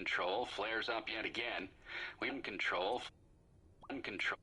Control flares up yet again. Control. Control.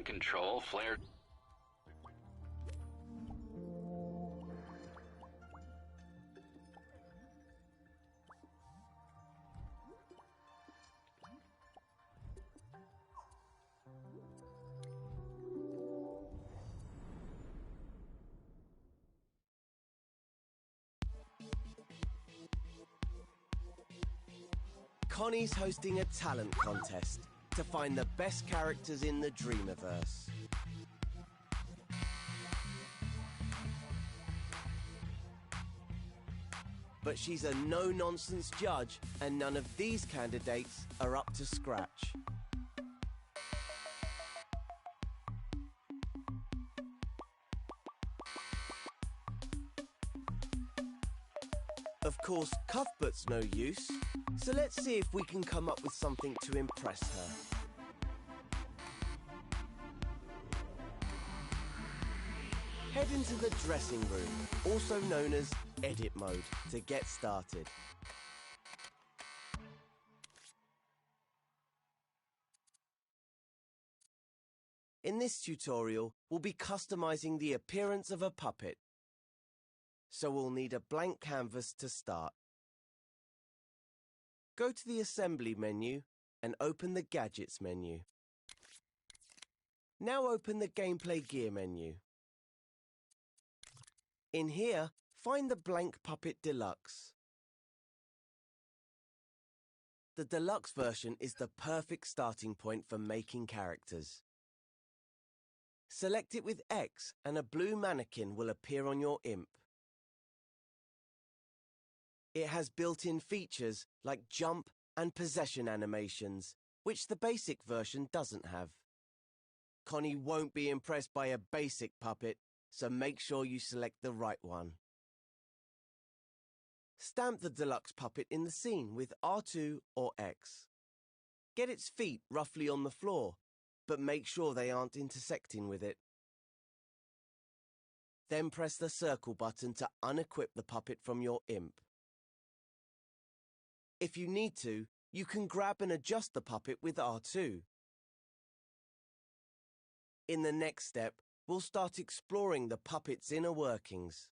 Control flare. Connie's hosting a talent contest to find the best characters in the Dreamiverse. But she's a no-nonsense judge, and none of these candidates are up to scratch. Of course, Cuthbert's no use, so let's see if we can come up with something to impress her. Head into the dressing room, also known as edit mode, to get started. In this tutorial, we'll be customizing the appearance of a puppet. So we'll need a blank canvas to start. Go to the Assembly menu and open the Gadgets menu. Now open the Gameplay Gear menu. In here, find the Blank Puppet Deluxe. The deluxe version is the perfect starting point for making characters. Select it with X and a blue mannequin will appear on your imp. It has built-in features like jump and possession animations, which the basic version doesn't have. Connie won't be impressed by a basic puppet, so make sure you select the right one. Stamp the deluxe puppet in the scene with R2 or X. Get its feet roughly on the floor, but make sure they aren't intersecting with it. Then press the circle button to unequip the puppet from your imp. If you need to, you can grab and adjust the puppet with R2. In the next step, we'll start exploring the puppet's inner workings.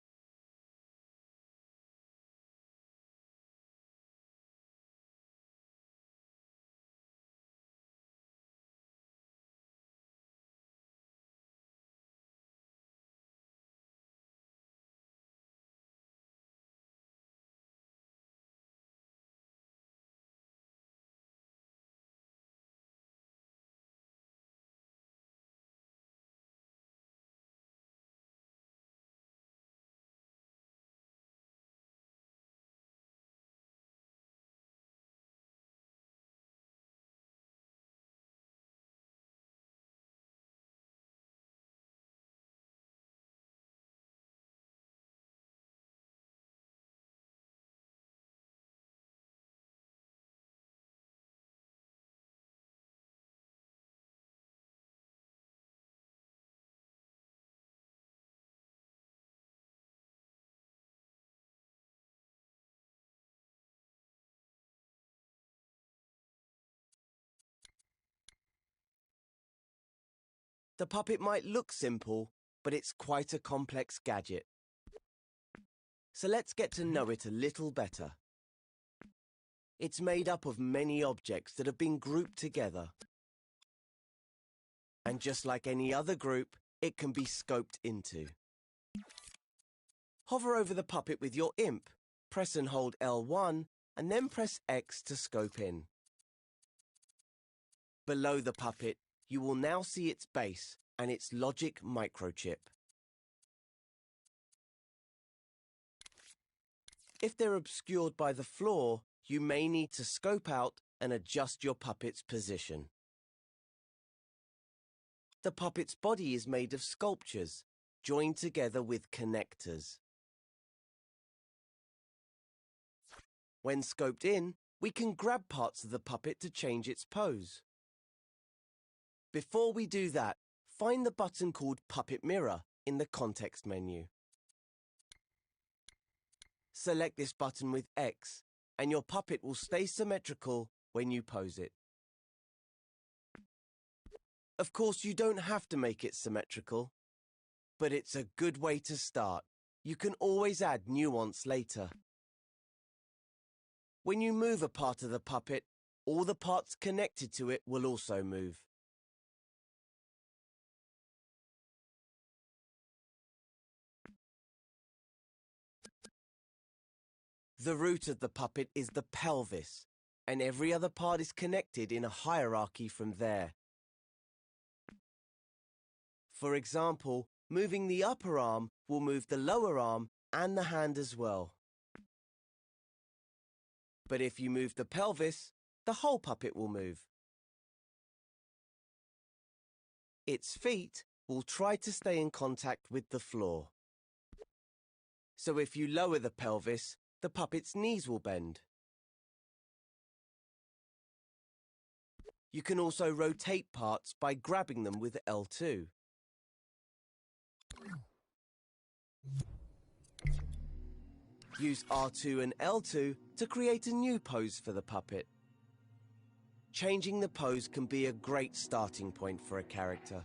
The puppet might look simple, but it's quite a complex gadget. So let's get to know it a little better. It's made up of many objects that have been grouped together. And just like any other group, it can be scoped into. Hover over the puppet with your imp, press and hold L1, and then press X to scope in. Below the puppet, you will now see its base and its logic microchip. If they're obscured by the floor, you may need to scope out and adjust your puppet's position. The puppet's body is made of sculptures, joined together with connectors. When scoped in, we can grab parts of the puppet to change its pose. Before we do that, find the button called Puppet Mirror in the context menu. Select this button with X, and your puppet will stay symmetrical when you pose it. Of course, you don't have to make it symmetrical, but it's a good way to start. You can always add nuance later. When you move a part of the puppet, all the parts connected to it will also move. The root of the puppet is the pelvis, and every other part is connected in a hierarchy from there. For example, moving the upper arm will move the lower arm and the hand as well. But if you move the pelvis, the whole puppet will move. Its feet will try to stay in contact with the floor. So if you lower the pelvis, the puppet's knees will bend. You can also rotate parts by grabbing them with L2. Use R2 and L2 to create a new pose for the puppet. Changing the pose can be a great starting point for a character.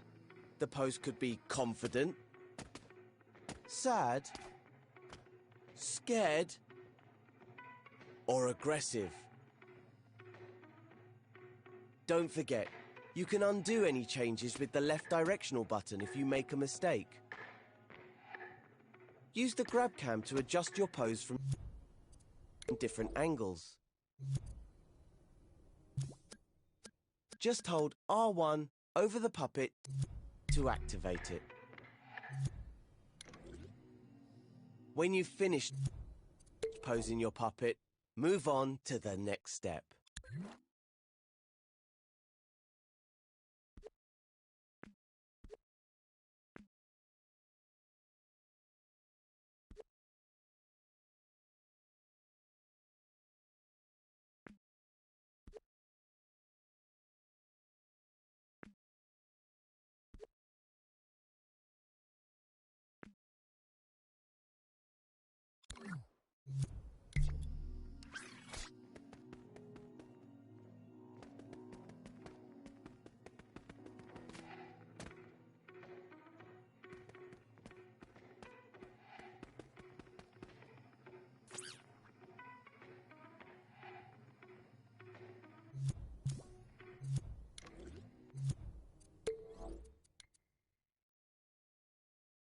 The pose could be confident, sad, scared, or aggressive. Don't forget, you can undo any changes with the left directional button if you make a mistake. Use the grab cam to adjust your pose from different angles. Just hold R1 over the puppet to activate it. When you've finished posing your puppet, move on to the next step.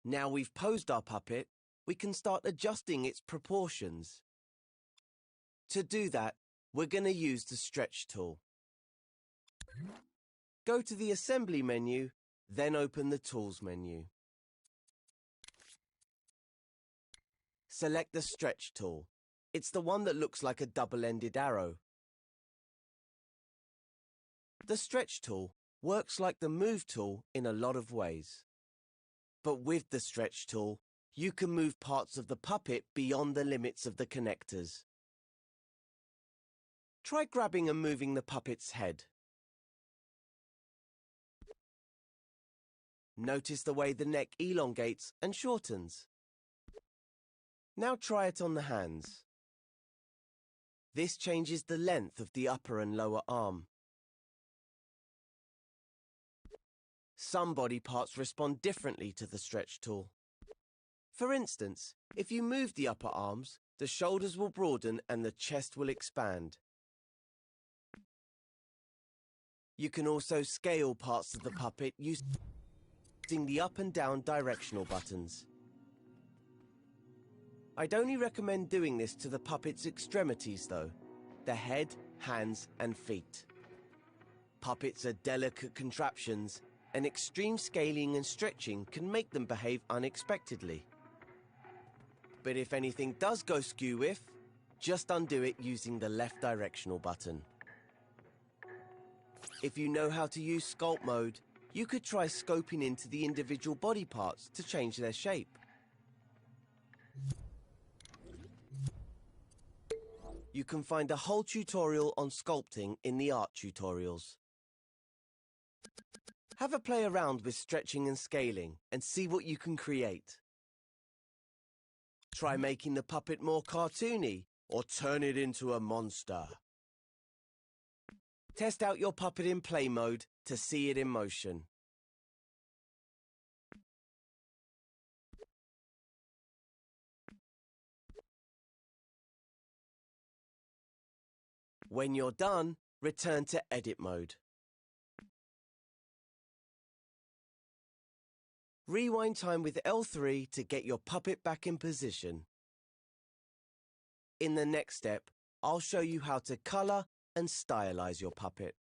Now we've posed our puppet, we can start adjusting its proportions. To do that, we're going to use the stretch tool. Go to the Assembly menu, then open the Tools menu. Select the stretch tool. It's the one that looks like a double-ended arrow. The stretch tool works like the move tool in a lot of ways. But with the stretch tool, you can move parts of the puppet beyond the limits of the connectors. Try grabbing and moving the puppet's head. Notice the way the neck elongates and shortens. Now try it on the hands. This changes the length of the upper and lower arm. Some body parts respond differently to the stretch tool. For instance, if you move the upper arms, the shoulders will broaden and the chest will expand. You can also scale parts of the puppet using the up and down directional buttons. I'd only recommend doing this to the puppet's extremities though, the head, hands and feet. Puppets are delicate contraptions, and extreme scaling and stretching can make them behave unexpectedly. But if anything does go skew-whiff, just undo it using the left directional button. If you know how to use sculpt mode, you could try scoping into the individual body parts to change their shape. You can find a whole tutorial on sculpting in the art tutorials. Have a play around with stretching and scaling and see what you can create. Try making the puppet more cartoony or turn it into a monster. Test out your puppet in play mode to see it in motion. When you're done, return to edit mode. Rewind time with L3 to get your puppet back in position. In the next step, I'll show you how to color and stylize your puppet.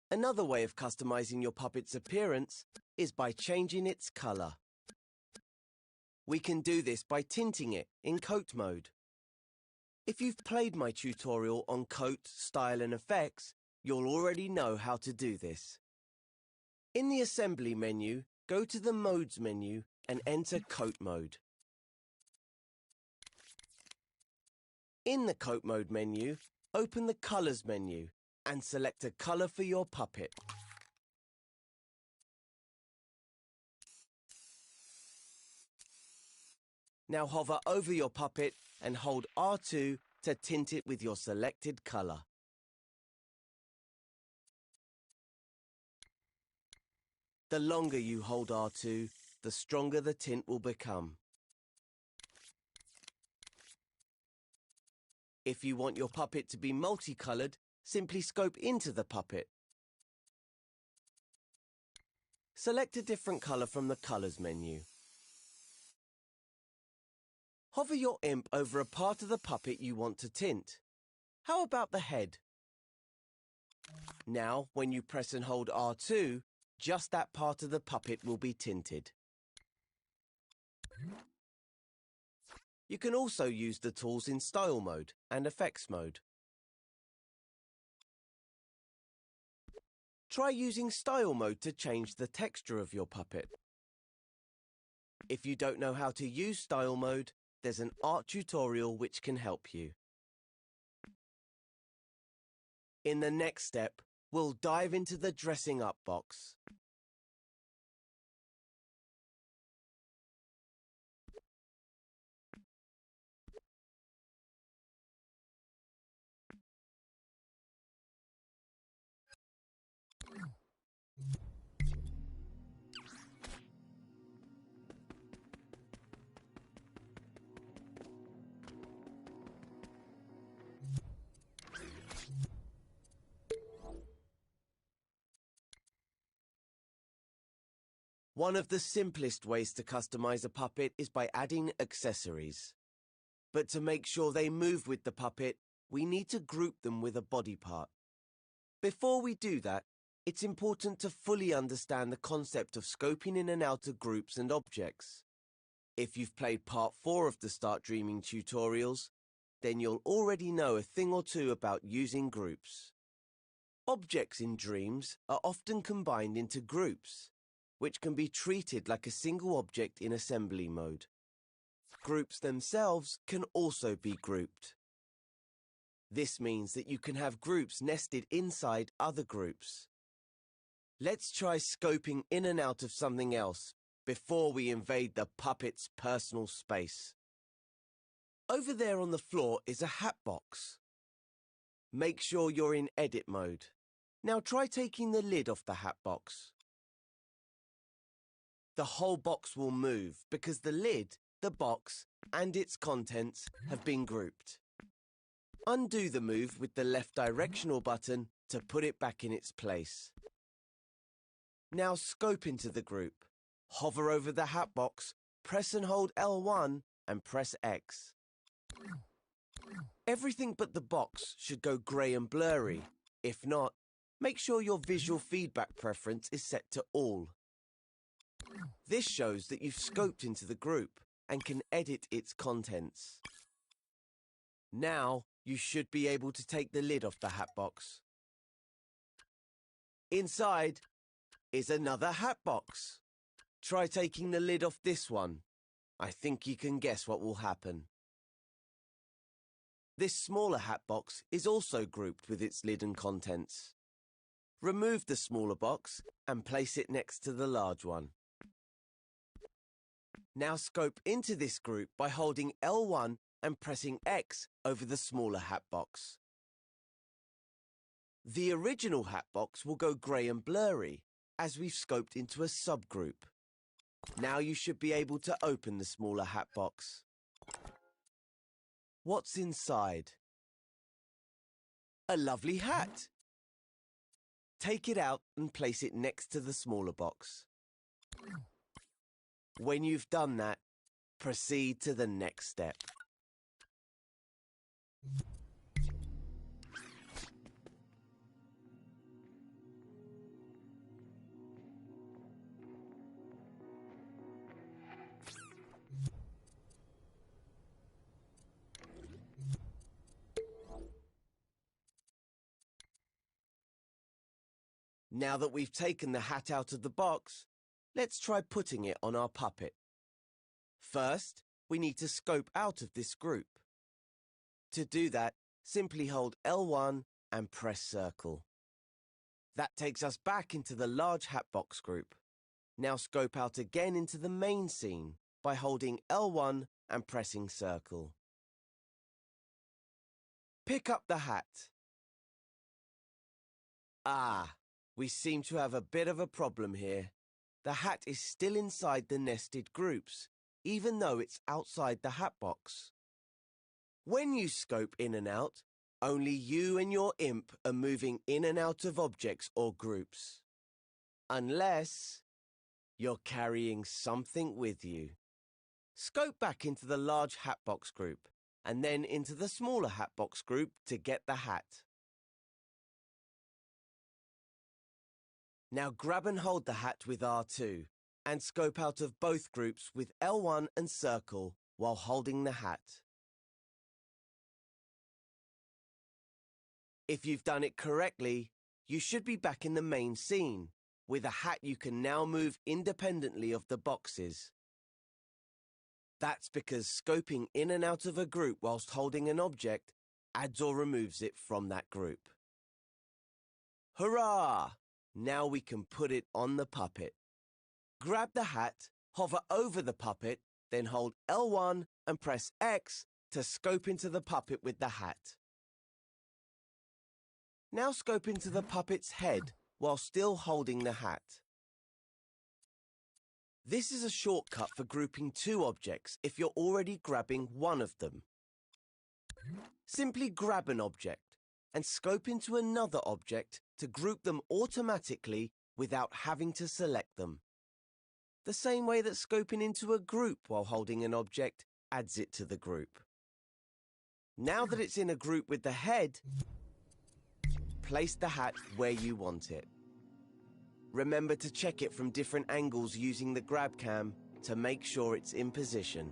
Another way of customizing your puppet's appearance is by changing its color. We can do this by tinting it in coat mode. If you've played my tutorial on coat, style and effects, you'll already know how to do this. In the assembly menu, go to the modes menu and enter coat mode. In the coat mode menu, open the colors menu and select a color for your puppet. Now hover over your puppet and hold R2 to tint it with your selected color. The longer you hold R2, the stronger the tint will become. If you want your puppet to be multicolored, simply scope into the puppet. Select a different color from the colors menu. Hover your imp over a part of the puppet you want to tint. How about the head? Now, when you press and hold R2, just that part of the puppet will be tinted. You can also use the tools in style mode and effects mode. Try using style mode to change the texture of your puppet. If you don't know how to use style mode, there's an art tutorial which can help you. In the next step, we'll dive into the dressing up box. One of the simplest ways to customize a puppet is by adding accessories. But to make sure they move with the puppet, we need to group them with a body part. Before we do that, it's important to fully understand the concept of scoping in and out of groups and objects. If you've played part 4 of the Start Dreaming tutorials, then you'll already know a thing or two about using groups. Objects in dreams are often combined into groups. which can be treated like a single object in assembly mode. Groups themselves can also be grouped. This means that you can have groups nested inside other groups. Let's try scoping in and out of something else before we invade the puppet's personal space. Over there on the floor is a hat box. Make sure you're in edit mode. Now try taking the lid off the hat box. The whole box will move because the lid, the box, and its contents have been grouped. Undo the move with the left directional button to put it back in its place. Now scope into the group. Hover over the hat box, press and hold L1 and press X. Everything but the box should go grey and blurry. If not, make sure your visual feedback preference is set to all. This shows that you've scoped into the group and can edit its contents. Now you should be able to take the lid off the hat box. Inside is another hat box. Try taking the lid off this one. I think you can guess what will happen. This smaller hat box is also grouped with its lid and contents. Remove the smaller box and place it next to the large one. Now scope into this group by holding L1 and pressing X over the smaller hat box. The original hat box will go grey and blurry as we've scoped into a subgroup. Now you should be able to open the smaller hat box. What's inside? A lovely hat! Take it out and place it next to the smaller box. When you've done that, proceed to the next step. Now that we've taken the hat out of the box, let's try putting it on our puppet. First, we need to scope out of this group. To do that, simply hold L1 and press circle. That takes us back into the large hat box group. Now scope out again into the main scene by holding L1 and pressing circle. Pick up the hat. We seem to have a bit of a problem here. The hat is still inside the nested groups, even though it's outside the hat box. When you scope in and out, only you and your imp are moving in and out of objects or groups. Unless you're carrying something with you. Scope back into the large hat box group, and then into the smaller hat box group to get the hat. Now grab and hold the hat with R2 and scope out of both groups with L1 and circle while holding the hat. If you've done it correctly, you should be back in the main scene. With a hat you can now move independently of the boxes. That's because scoping in and out of a group whilst holding an object adds or removes it from that group. Hurrah! Now we can put it on the puppet. Grab the hat, hover over the puppet, then hold L1 and press X to scope into the puppet with the hat. Now scope into the puppet's head while still holding the hat. This is a shortcut for grouping two objects if you're already grabbing one of them. Simply grab an object and scope into another object to group them automatically without having to select them. The same way that scoping into a group while holding an object adds it to the group. Now that it's in a group with the head, place the hat where you want it. Remember to check it from different angles using the grab cam to make sure it's in position.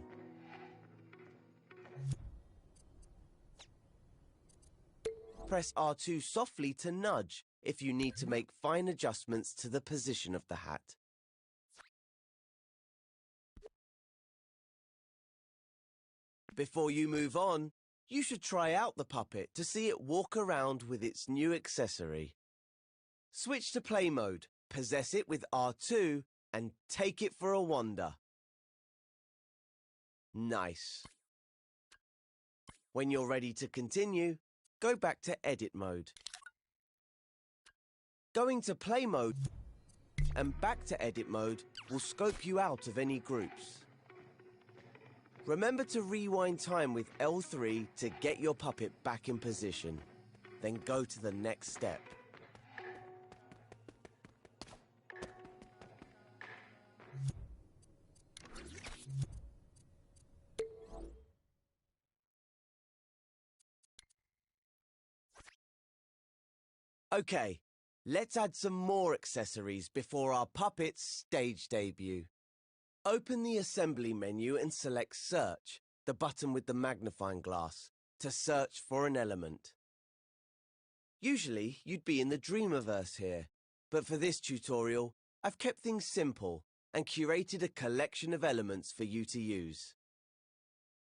Press R2 softly to nudge if you need to make fine adjustments to the position of the hat. Before you move on, you should try out the puppet to see it walk around with its new accessory. Switch to play mode, possess it with R2, and take it for a wander. Nice. When you're ready to continue, go back to edit mode. Going to play mode and back to edit mode will scope you out of any groups. Remember to rewind time with L3 to get your puppet back in position. Then go to the next step. Okay, let's add some more accessories before our puppet's stage debut. Open the assembly menu and select Search, the button with the magnifying glass, to search for an element. Usually, you'd be in the Dreamiverse here, but for this tutorial, I've kept things simple and curated a collection of elements for you to use.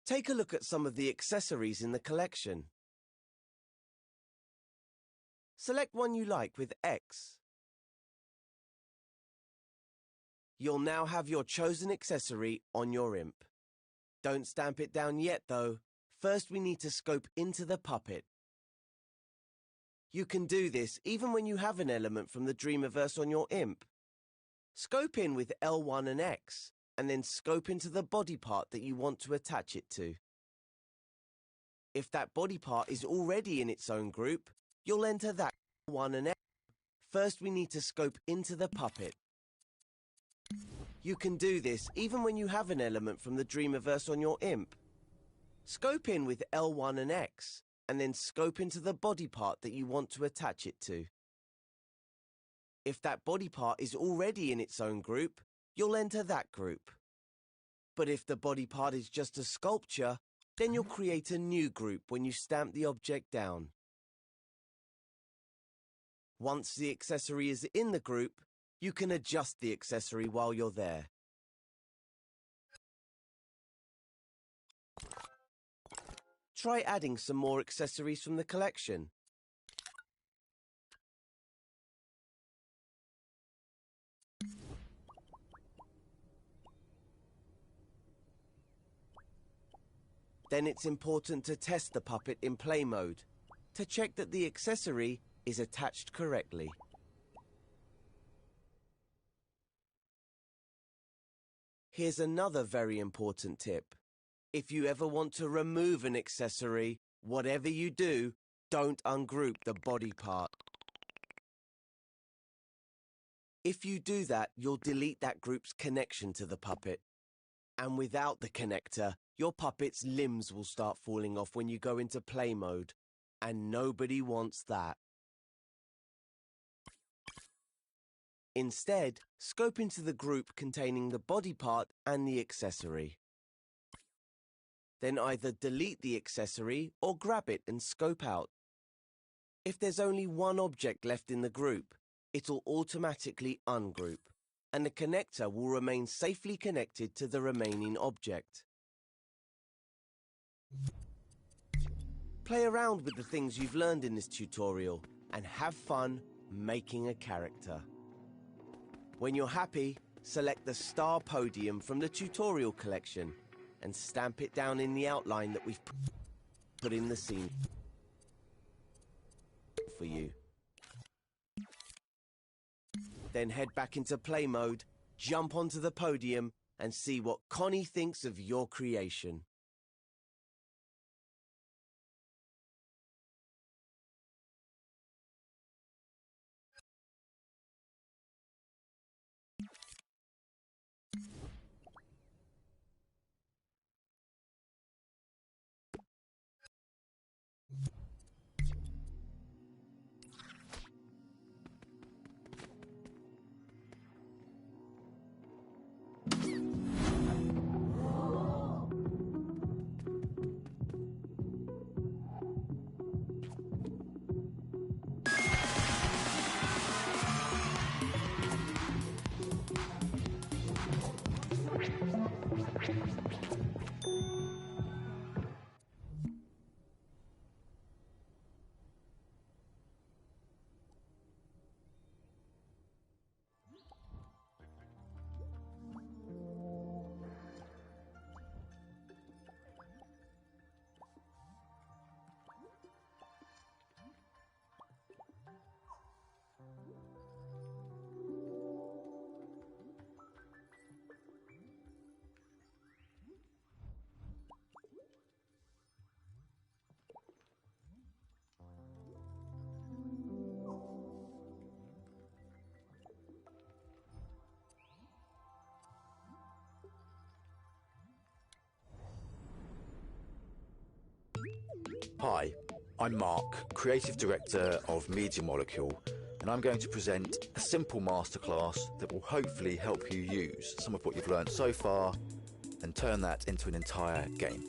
Take a look at some of the accessories in the collection. Select one you like with X. You'll now have your chosen accessory on your imp. Don't stamp it down yet, though. First, we need to scope into the puppet. You can do this even when you have an element from the Dreamiverse on your imp. Scope in with L1 and X, and then scope into the body part that you want to attach it to. If that body part is already in its own group, you'll enter that L1 and X. First, we need to scope into the puppet. You can do this even when you have an element from the Dreamiverse on your imp. Scope in with L1 and X, and then scope into the body part that you want to attach it to. If that body part is already in its own group, you'll enter that group. But if the body part is just a sculpture, then you'll create a new group when you stamp the object down. Once the accessory is in the group, you can adjust the accessory while you're there. Try adding some more accessories from the collection. Then it's important to test the puppet in play mode to check that the accessory is attached correctly. Here's another very important tip. If you ever want to remove an accessory, whatever you do, don't ungroup the body part. If you do that, you'll delete that group's connection to the puppet. And without the connector, your puppet's limbs will start falling off when you go into play mode. And nobody wants that. Instead, scope into the group containing the body part and the accessory. Then either delete the accessory or grab it and scope out. If there's only one object left in the group, it'll automatically ungroup, and the connector will remain safely connected to the remaining object. Play around with the things you've learned in this tutorial and have fun making a character. When you're happy, select the star podium from the tutorial collection and stamp it down in the outline that we've put in the scene for you. Then head back into play mode, jump onto the podium, and see what Connie thinks of your creation. Hi, I'm Mark, Creative Director of Media Molecule, and I'm going to present a simple masterclass that will hopefully help you use some of what you've learned so far and turn that into an entire game.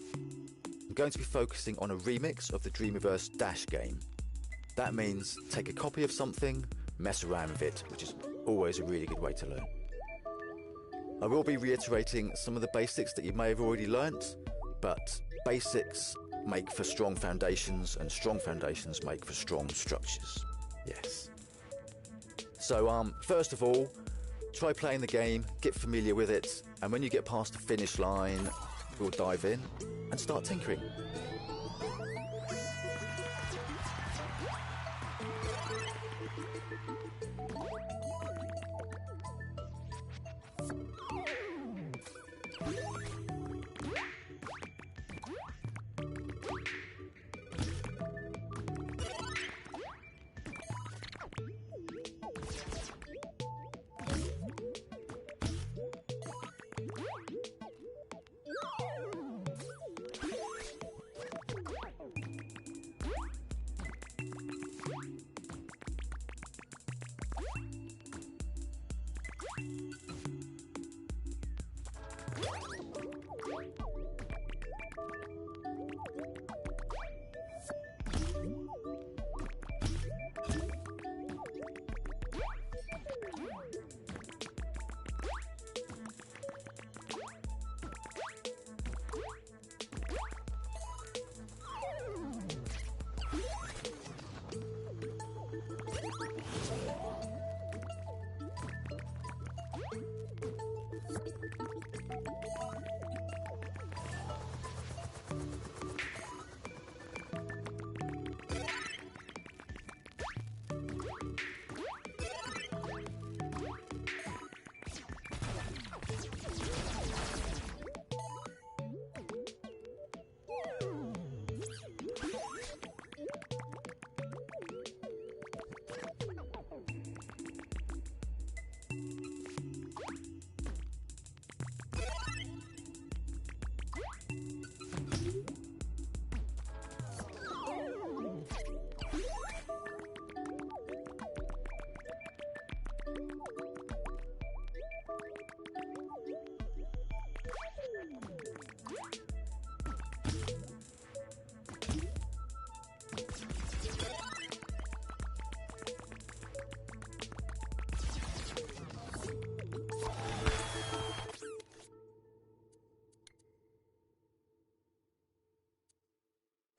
I'm going to be focusing on a remix of the Dreamiverse Dash game. That means take a copy of something, mess around with it, which is always a really good way to learn. I will be reiterating some of the basics that you may have already learnt, but basics make for strong foundations, and strong foundations make for strong structures. Yes. So, first of all, try playing the game, get familiar with it, and when you get past the finish line, we'll dive in and start tinkering.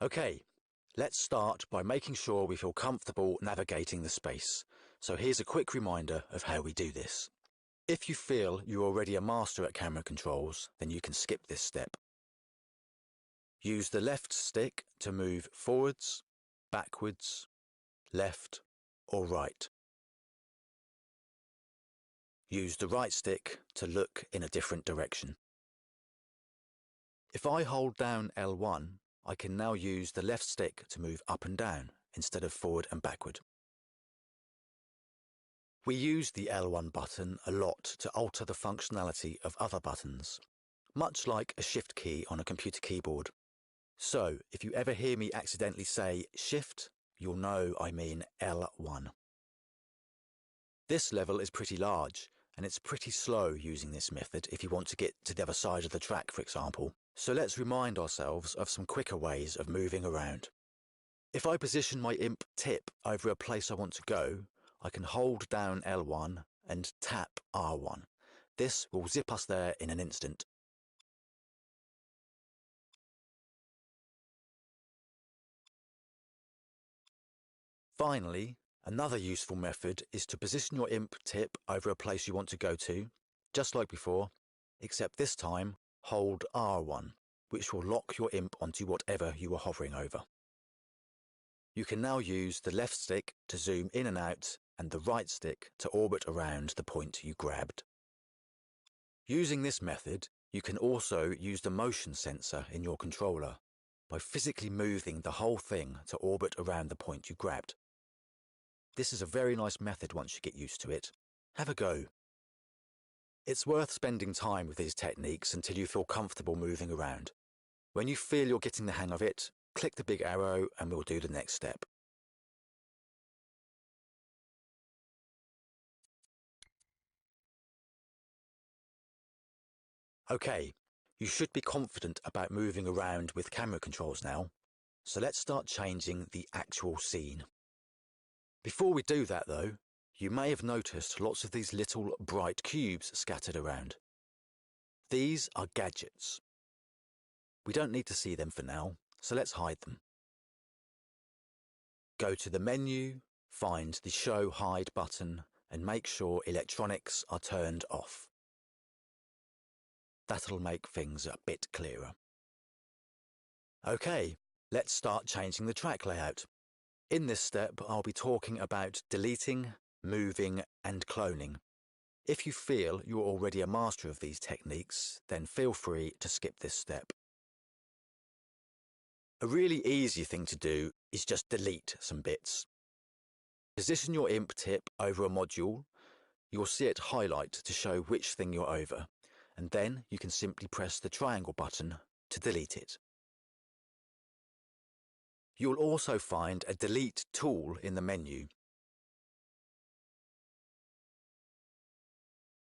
Okay, let's start by making sure we feel comfortable navigating the space. So here's a quick reminder of how we do this. If you feel you're already a master at camera controls, then you can skip this step. Use the left stick to move forwards, backwards, left or right. Use the right stick to look in a different direction. If I hold down L1, I can now use the left stick to move up and down instead of forward and backward. We use the L1 button a lot to alter the functionality of other buttons, much like a shift key on a computer keyboard. So, if you ever hear me accidentally say shift, you'll know I mean L1. This level is pretty large, and it's pretty slow using this method if you want to get to the other side of the track, for example. So let's remind ourselves of some quicker ways of moving around. If I position my imp tip over a place I want to go, I can hold down L1 and tap R1. This will zip us there in an instant. Finally, another useful method is to position your imp tip over a place you want to go to, just like before, except this time hold R1, which will lock your imp onto whatever you are hovering over. You can now use the left stick to zoom in and out and the right stick to orbit around the point you grabbed. Using this method, you can also use the motion sensor in your controller by physically moving the whole thing to orbit around the point you grabbed. This is a very nice method once you get used to it. Have a go. It's worth spending time with these techniques until you feel comfortable moving around. When you feel you're getting the hang of it, click the big arrow and we'll do the next step. Okay, you should be confident about moving around with camera controls now, so let's start changing the actual scene. Before we do that though, you may have noticed lots of these little bright cubes scattered around. These are gadgets. We don't need to see them for now, so let's hide them. Go to the menu, find the Show Hide button, and make sure electronics are turned off. That'll make things a bit clearer. Okay, let's start changing the track layout. In this step, I'll be talking about deleting, moving, and cloning. If you feel you're already a master of these techniques, then feel free to skip this step. A really easy thing to do is just delete some bits. Position your imp tip over a module. You'll see it highlight to show which thing you're over, and then you can simply press the triangle button to delete it. You'll also find a delete tool in the menu.